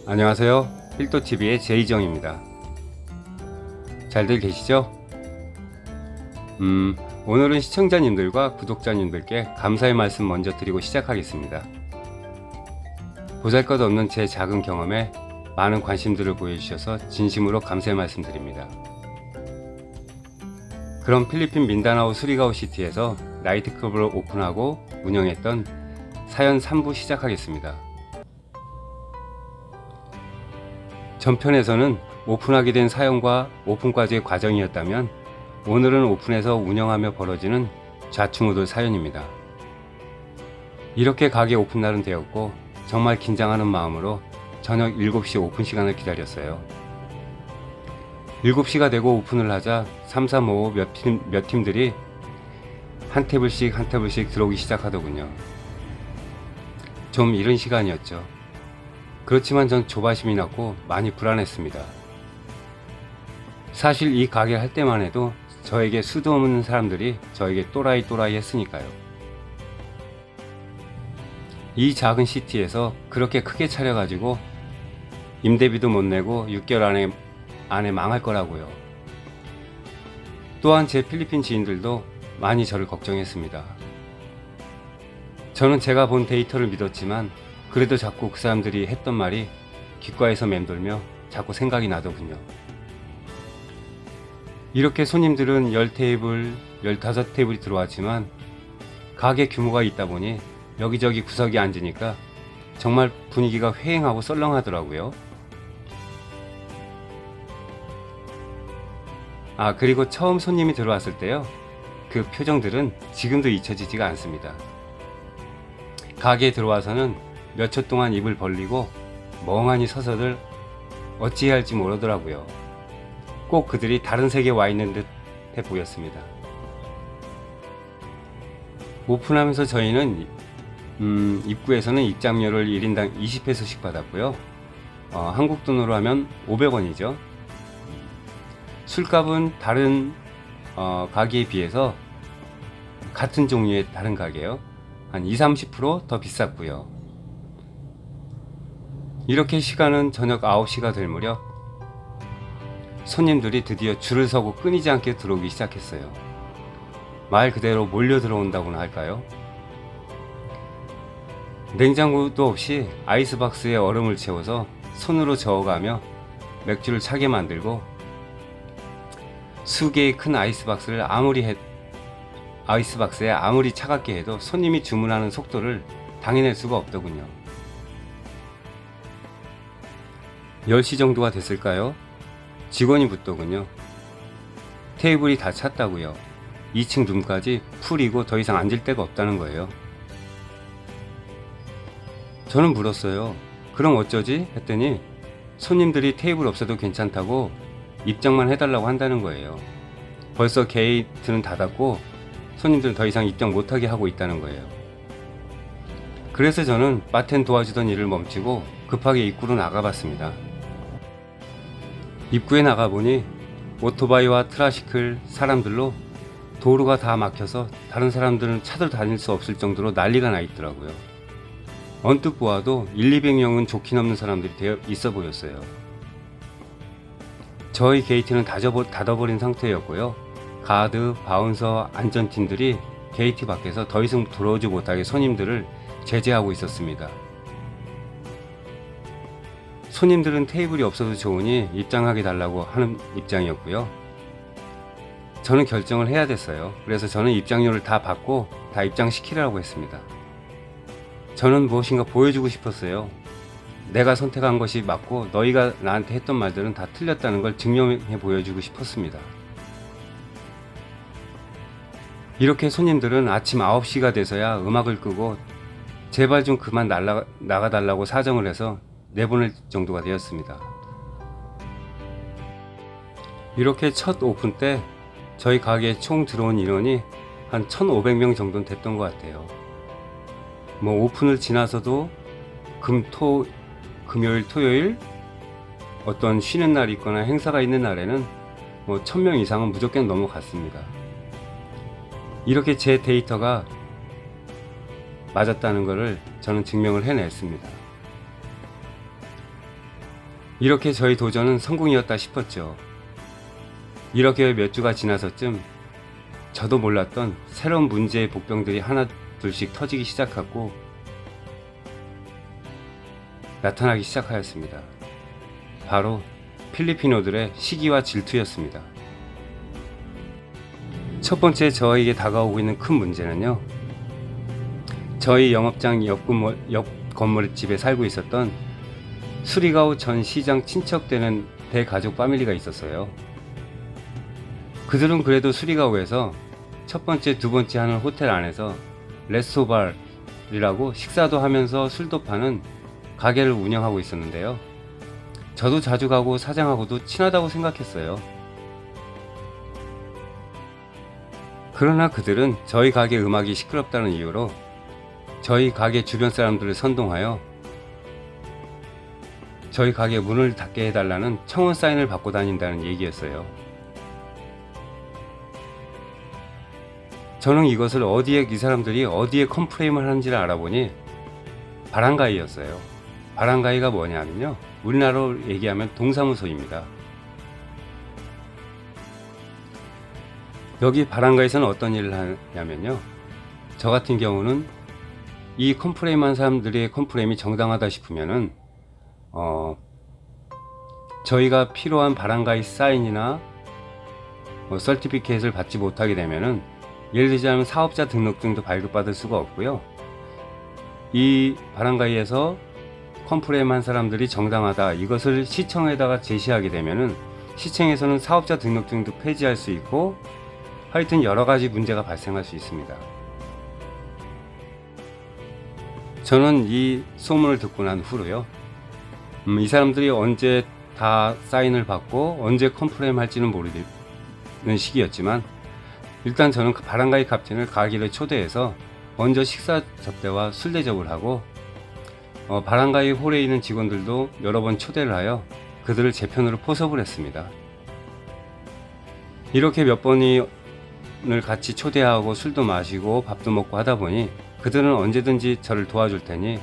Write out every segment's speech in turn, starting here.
안녕하세요. 필도TV의 제이정입니다. 잘들 계시죠? 오늘은 시청자님들과 구독자님들께 감사의 말씀 먼저 드리고 시작하겠습니다. 보잘것없는 제 작은 경험에 많은 관심들을 보여주셔서 진심으로 감사의 말씀 드립니다. 그럼 필리핀 민다나오 수리가오 시티에서 나이트클럽을 오픈하고 운영했던 사연 3부 시작하겠습니다. 전편에서는 오픈하게 된 사연과 오픈까지의 과정이었다면 오늘은 오픈해서 운영하며 벌어지는 좌충우돌 사연입니다. 이렇게 가게 오픈 날은 되었고 정말 긴장하는 마음으로 저녁 7시 오픈 시간을 기다렸어요. 7시가 되고 오픈을 하자 3, 4, 5 몇 팀들이 한 테이블씩 들어오기 시작하더군요. 좀 이른 시간이었죠. 그렇지만 전 조바심이 났고 많이 불안했습니다. 사실 이 가게를 할 때만 해도 저에게 수도 없는 사람들이 저에게 또라이 했으니까요. 이 작은 시티에서 그렇게 크게 차려가지고 임대비도 못 내고 6개월 안에 망할 거라고요. 또한 제 필리핀 지인들도 많이 저를 걱정했습니다. 저는 제가 본 데이터를 믿었지만 그래도 자꾸 그 사람들이 했던 말이 귓가에서 맴돌며 자꾸 생각이 나더군요. 이렇게 손님들은 10테이블, 15테이블이 들어왔지만 가게 규모가 있다 보니 여기저기 구석에 앉으니까 정말 분위기가 회행하고 썰렁하더라고요. 그리고 처음 손님이 들어왔을 때요. 그 표정들은 지금도 잊혀지지가 않습니다. 가게에 들어와서는 몇 초 동안 입을 벌리고 멍하니 서서들 어찌해야 할지 모르더라고요. 꼭 그들이 다른 세계에 와 있는 듯해 보였습니다. 오픈하면서 저희는 입구에서는 입장료를 1인당 20페소씩 받았고요. 한국 돈으로 하면 500원이죠. 술값은 다른 가게에 비해서 같은 종류의 다른 가게요. 한 20-30% 더 비쌌고요. 이렇게 시간은 저녁 9시가 될 무렵 손님들이 드디어 줄을 서고 끊이지 않게 들어오기 시작했어요. 말 그대로 몰려 들어온다고나 할까요? 냉장고도 없이 아이스박스에 얼음을 채워서 손으로 저어가며 맥주를 차게 만들고 수개의 큰 아이스박스에 아무리 차갑게 해도 손님이 주문하는 속도를 당해낼 수가 없더군요. 10시 정도가 됐을까요? 직원이 묻더군요. 테이블이 다 찼다고요. 2층 룸까지 풀이고 더 이상 앉을 데가 없다는 거예요. 저는 물었어요. 그럼 어쩌지? 했더니 손님들이 테이블 없어도 괜찮다고 입장만 해달라고 한다는 거예요. 벌써 게이트는 닫았고 손님들은 더 이상 입장 못하게 하고 있다는 거예요. 그래서 저는 바텐 도와주던 일을 멈추고 급하게 입구로 나가봤습니다. 입구에 나가보니 오토바이와 트라시클 사람들로 도로가 다 막혀서 다른 사람들은 차도 다닐 수 없을 정도로 난리가 나 있더라고요. 언뜻 보아도 1,200명은 좋긴 없는 사람들이 되어 있어 보였어요. 저희 게이트는 닫아버린 상태였고요. 가드, 바운서, 안전팀들이 게이트 밖에서 더 이상 들어오지 못하게 손님들을 제재하고 있었습니다. 손님들은 테이블이 없어도 좋으니 입장하게 달라고 하는 입장이었고요. 저는 결정을 해야 됐어요. 그래서 저는 입장료를 다 받고 다 입장시키라고 했습니다. 저는 무엇인가 보여주고 싶었어요. 내가 선택한 것이 맞고 너희가 나한테 했던 말들은 다 틀렸다는 걸 증명해 보여주고 싶었습니다. 이렇게 손님들은 아침 9시가 돼서야 음악을 끄고 제발 좀 그만 나가달라고 사정을 해서 내보낼 정도가 되었습니다. 이렇게 첫 오픈 때 저희 가게에 총 들어온 인원이 한 1,500명 정도는 됐던 것 같아요. 오픈을 지나서도 금요일, 토요일 어떤 쉬는 날이 있거나 행사가 있는 날에는 1,000명 이상은 무조건 넘어갔습니다. 이렇게 제 데이터가 맞았다는 것을 저는 증명을 해냈습니다. 이렇게 저희 도전은 성공이었다 싶었죠. 이렇게 몇 주가 지나서쯤 저도 몰랐던 새로운 문제의 복병들이 하나 둘씩 터지기 시작하고 나타나기 시작하였습니다. 바로 필리피노들의 시기와 질투였습니다. 첫 번째 저에게 다가오고 있는 큰 문제는요, 저희 영업장 옆 건물집에 살고 있었던 수리가오 전 시장 친척되는 대가족 패밀리가 있었어요. 그들은 그래도 수리가오에서 첫 번째, 두 번째 하는 호텔 안에서 레스토발이라고 식사도 하면서 술도 파는 가게를 운영하고 있었는데요. 저도 자주 가고 사장하고도 친하다고 생각했어요. 그러나 그들은 저희 가게 음악이 시끄럽다는 이유로 저희 가게 주변 사람들을 선동하여 저희 가게 문을 닫게 해달라는 청원 사인을 받고 다닌다는 얘기였어요. 저는 이것을 이 사람들이 어디에 컴플레인을 하는지를 알아보니 바랑가이였어요. 바랑가이가 뭐냐면요, 우리나라로 얘기하면 동사무소입니다. 여기 바랑가에서는 어떤 일을 하냐면요, 저 같은 경우는 이 컴플레인한 사람들의 컴플레인이 정당하다 싶으면은 저희가 필요한 바랑가이 사인이나 서티피케이트를 받지 못하게 되면은, 예를 들자면 사업자 등록증도 발급받을 수가 없고요. 이 바랑가이에서 컴플레인한 사람들이 정당하다, 이것을 시청에다가 제시하게 되면은 시청에서는 사업자 등록증도 폐지할 수 있고, 하여튼 여러 가지 문제가 발생할 수 있습니다. 저는 이 소문을 듣고 난 후로요, 이 사람들이 언제 다 사인을 받고 언제 컴플레인 할지는 모르는 시기였지만, 일단 저는 그 바랑가이 캡틴을 가게를 초대해서 먼저 식사 접대와 술 대접을 하고, 바랑가이 홀에 있는 직원들도 여러 번 초대를 하여 그들을 제 편으로 포섭을 했습니다. 이렇게 몇 번을 같이 초대하고 술도 마시고 밥도 먹고 하다 보니 그들은 언제든지 저를 도와줄 테니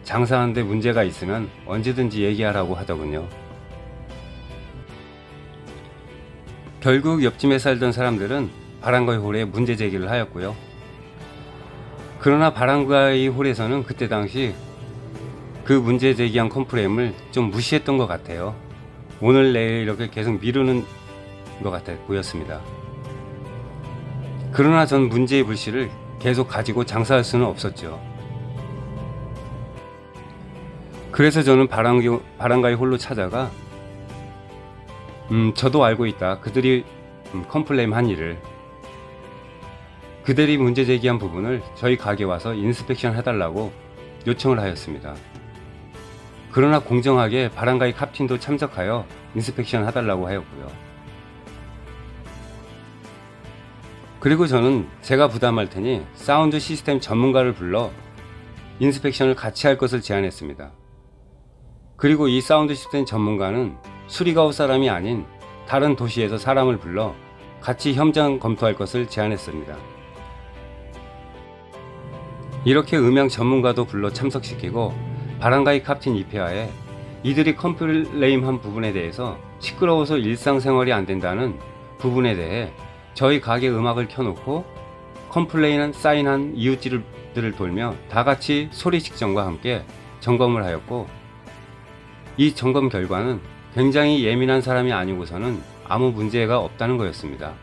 장사하는데 문제가 있으면 언제든지 얘기하라고 하더군요. 결국 옆집에 살던 사람들은 바랑가이 홀에 문제 제기를 하였고요. 그러나 바랑가이 홀에서는 그때 당시 그 문제 제기한 컴플레인을 좀 무시했던 것 같아요. 오늘 내일 이렇게 계속 미루는 것 같아 보였습니다. 그러나 전 문제의 불씨를 계속 가지고 장사할 수는 없었죠. 그래서 저는 바랑가이 홀로 찾아가 저도 알고 있다, 그들이 컴플레인 한 일을. 그들이 문제 제기한 부분을 저희 가게 와서 인스펙션 해달라고 요청을 하였습니다. 그러나 공정하게 바랑가이 캡틴도 참석하여 인스펙션 해달라고 하였고요. 그리고 저는 제가 부담할 테니 사운드 시스템 전문가를 불러 인스펙션을 같이 할 것을 제안했습니다. 그리고 이 사운드 시스템 전문가는 수리가오 사람이 아닌 다른 도시에서 사람을 불러 같이 현장 검토할 것을 제안했습니다. 이렇게 음향 전문가도 불러 참석시키고 바랑가이 캡틴 입회하에 이들이 컴플레인한 부분에 대해서 시끄러워서 일상생활이 안 된다는 부분에 대해 저희 가게 음악을 켜놓고 컴플레인한 사인한 이웃들을 돌며 다같이 소리 측정과 함께 점검을 하였고, 이 점검 결과는 굉장히 예민한 사람이 아니고서는 아무 문제가 없다는 거였습니다.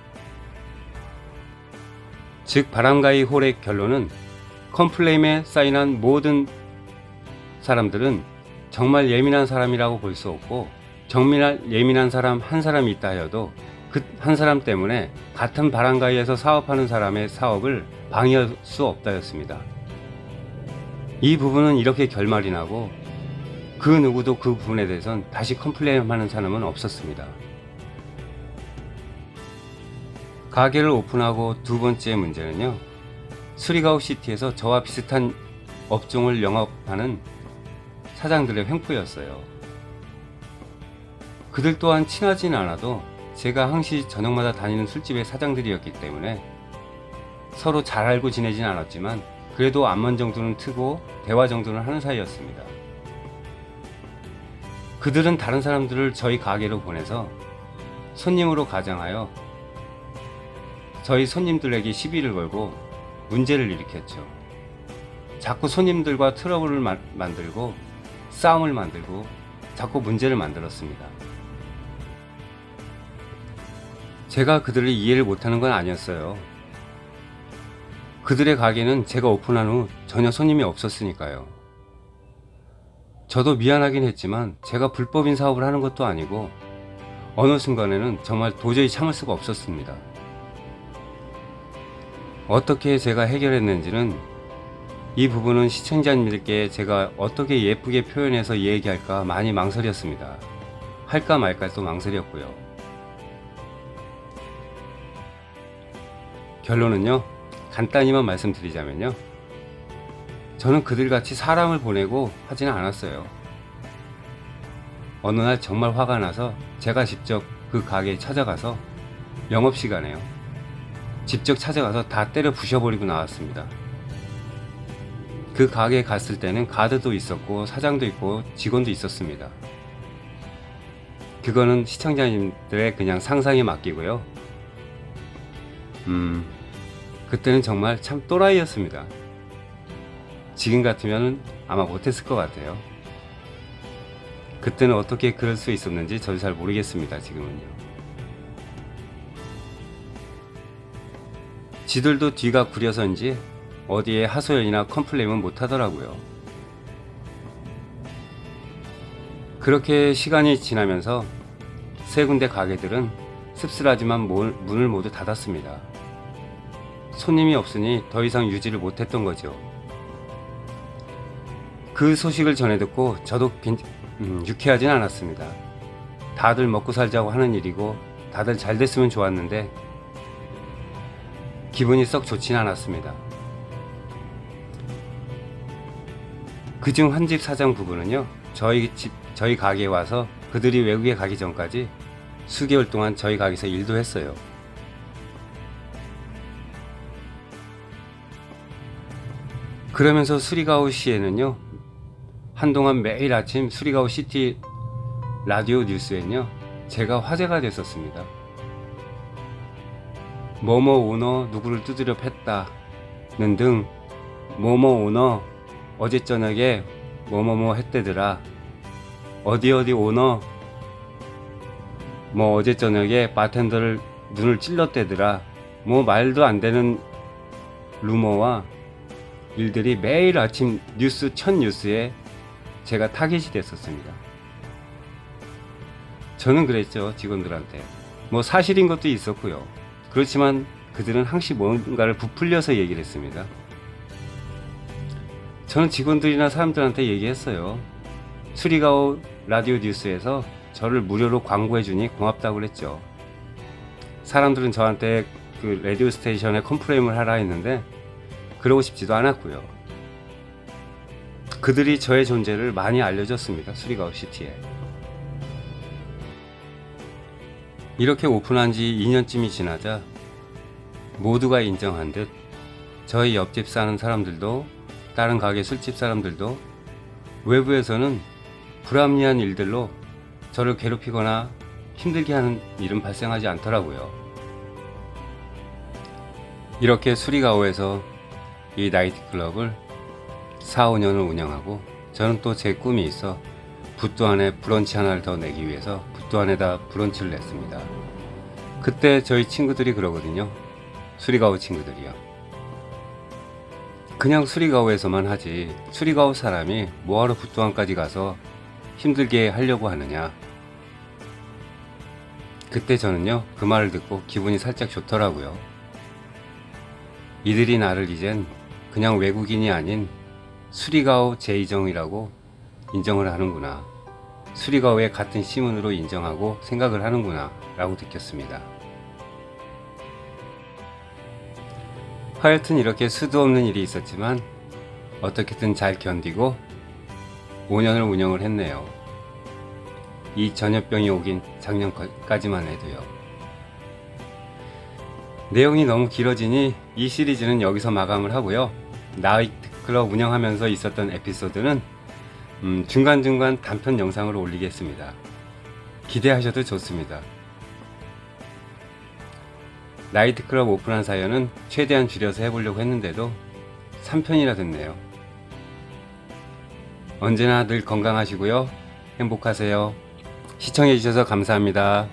즉 바랑가이 홀의 결론은 컴플레인에 사인한 모든 사람들은 정말 예민한 사람이라고 볼 수 없고, 정말 예민한 사람 한 사람이 있다 하여도 그 한 사람 때문에 같은 바랑가이에서 사업하는 사람의 사업을 방해할 수 없다였습니다. 이 부분은 이렇게 결말이 나고 그 누구도 그 부분에 대해선 다시 컴플레인하는 사람은 없었습니다. 가게를 오픈하고 두 번째 문제는요, 수리가오 시티에서 저와 비슷한 업종을 영업하는 사장들의 횡포였어요. 그들 또한 친하진 않아도 제가 항시 저녁마다 다니는 술집의 사장들이었기 때문에 서로 잘 알고 지내진 않았지만 그래도 안면 정도는 트고 대화 정도는 하는 사이였습니다. 그들은 다른 사람들을 저희 가게로 보내서 손님으로 가장하여 저희 손님들에게 시비를 걸고 문제를 일으켰죠. 자꾸 손님들과 트러블을 만들고 싸움을 만들고 자꾸 문제를 만들었습니다. 제가 그들을 이해를 못하는 건 아니었어요. 그들의 가게는 제가 오픈한 후 전혀 손님이 없었으니까요. 저도 미안하긴 했지만 제가 불법인 사업을 하는 것도 아니고 어느 순간에는 정말 도저히 참을 수가 없었습니다. 어떻게 제가 해결했는지는 이 부분은 시청자님들께 제가 어떻게 예쁘게 표현해서 얘기할까 많이 망설였습니다. 할까 말까 또 망설였고요. 결론은요, 간단히만 말씀드리자면요, 저는 그들같이 사람을 보내고 하지는 않았어요. 어느 날 정말 화가 나서 제가 직접 그 가게에 찾아가서 영업시간에요, 직접 찾아가서 다 때려 부셔버리고 나왔습니다. 그 가게에 갔을 때는 가드도 있었고 사장도 있고 직원도 있었습니다. 그거는 시청자님들의 그냥 상상에 맡기고요. 그때는 정말 참 또라이였습니다. 지금 같으면 아마 못했을 것 같아요. 그때는 어떻게 그럴 수 있었는지 저도 잘 모르겠습니다. 지금은요. 지들도 뒤가 구려서인지 어디에 하소연이나 컴플레인은 못하더라고요. 그렇게 시간이 지나면서 세 군데 가게들은 씁쓸하지만 문을 모두 닫았습니다. 손님이 없으니 더 이상 유지를 못했던 거죠. 그 소식을 전해 듣고 저도 유쾌하진 않았습니다. 다들 먹고 살자고 하는 일이고 다들 잘 됐으면 좋았는데 기분이 썩 좋진 않았습니다. 그중 한 집 사장 부부는요, 저희 가게에 와서 그들이 외국에 가기 전까지 수개월 동안 저희 가게에서 일도 했어요. 그러면서 수리가오시에는요, 한동안 매일 아침 수리가오 시티 라디오 뉴스엔요, 제가 화제가 됐었습니다. 뭐뭐 오너 누구를 두드려 팼다는 등, 뭐뭐 오너 어제 저녁에 뭐뭐뭐 했대더라, 어디 오너 뭐 어제 저녁에 바텐더를 눈을 찔렀대더라, 뭐 말도 안 되는 루머와 일들이 매일 아침 뉴스 첫 뉴스에 제가 타깃이 됐었습니다. 저는 그랬죠. 직원들한테 뭐 사실인 것도 있었고요. 그렇지만 그들은 항상 뭔가를 부풀려서 얘기를 했습니다. 저는 직원들이나 사람들한테 얘기했어요. 수리가오 라디오 뉴스에서 저를 무료로 광고해주니 고맙다고 그랬죠. 사람들은 저한테 그 라디오 스테이션에 컴플레인을 하라 했는데 그러고 싶지도 않았고요. 그들이 저의 존재를 많이 알려줬습니다. 수리가오 시티에. 이렇게 오픈한 지 2년쯤이 지나자 모두가 인정한 듯 저희 옆집 사는 사람들도 다른 가게 술집 사람들도 외부에서는 불합리한 일들로 저를 괴롭히거나 힘들게 하는 일은 발생하지 않더라고요. 이렇게 수리가오에서 이 나이트클럽을 4, 5년을 운영하고 저는 또 제 꿈이 있어 붓도 안에 브런치 하나를 더 내기 위해서 붓도 안에다 브런치를 냈습니다. 그때 저희 친구들이 그러거든요. 수리가오 친구들이요. 그냥 수리가오에서만 하지 수리가오 사람이 뭐하러 붓도안까지 가서 힘들게 하려고 하느냐. 그때 저는요, 그 말을 듣고 기분이 살짝 좋더라고요. 이들이 나를 이젠 그냥 외국인이 아닌 수리가오 제이정이라고 인정을 하는구나. 수리가오의 같은 시민으로 인정하고 생각을 하는구나 라고 느꼈습니다. 하여튼 이렇게 수도 없는 일이 있었지만 어떻게든 잘 견디고 5년을 운영을 했네요. 이 전염병이 오긴 작년까지만 해도요. 내용이 너무 길어지니 이 시리즈는 여기서 마감을 하고요. 나이트클럽 운영하면서 있었던 에피소드는 중간중간 단편 영상을 올리겠습니다. 기대하셔도 좋습니다. 나이트클럽 오픈한 사연은 최대한 줄여서 해보려고 했는데도 3편이나 됐네요. 언제나 늘 건강하시고요. 행복하세요. 시청해주셔서 감사합니다.